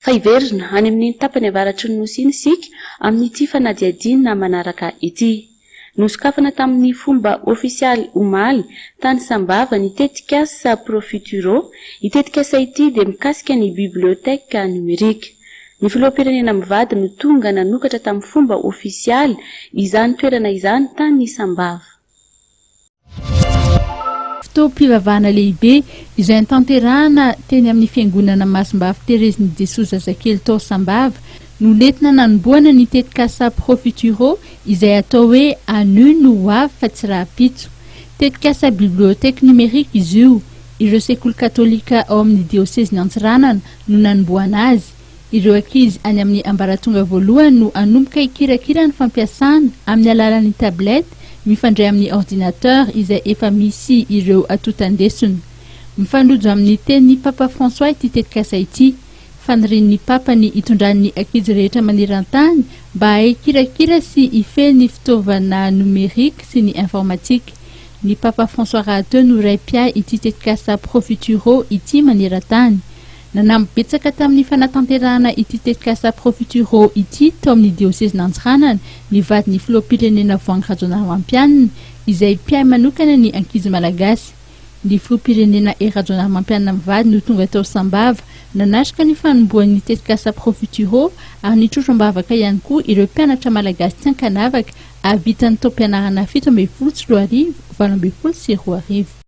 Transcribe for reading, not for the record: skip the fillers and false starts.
Fa iverina any amin'ny tapany avaratry ny nosy iny sika amin'ity fanadiadina manaraka ity. Nosokafana tamin'ny fomba ofisialy omaly tany Sambava ny tetik'asa PROFUTURO. I tetik'asa ity dia mikasika ny bibliothèque numérique. Ny filoham-pirenena mivady no tonga nanokatra tamin'ny fomba ofisialy izany toerana izany tany Sambava. Fotoam-pivavahana lehibe izay tanterahana teny amin'ny fiangonana Sambava Terezin'i Jesosy Zazakely tao Sambava no nentina nanomboana ny tetik'asa PROFUTURO izay atao hoe anu no avy fa tsy raha pitso. Tetik'asa bibliothèque numérique izy io. Ireo sekoly katolika ao amin'ny diocèse Antsiranana no nanomboana azy. Ireo ankizy any amin'ny ambaratonga voalohany no anomboka ikirakira ny fampiasana amin'ny alalan'ny tablette mifandray amin'ny ordinateur izay efa misy ireo atotandesony. Mifandrojo amin'ny teny Papa François ity tetik'asa ity. Fanirian'ny Papa ny itondran'ny ankizy rehetra maneran-tany mba hikirakira sy hifehy fitaovana numérique sy ny informatique. Ny Papa François rahateo no raim-piay ity tetik'asa PROFUTURO ity maneran-tany. Nanambetsaka tamin'ny fanatanterahana ity tetik'asa PROFUTURO ity tao amin'ny diocèse Antsiranana mivady ny filoham-pirenena voangy-rajonaromampianina izay mpiay manokana ny ankizy malagasy. Ny filoham-pirenena rajonaromampianina mivady no tonga tao Sambava nanatrika ny fanomboan'ny tetik'asa PROFUTURO ary nitrotro-mbavaka ihany koa ireo mpianatra malagasy tsy ankanavaka avitan'ny tao-pianarana 17 sy 20 sy 4 arivo.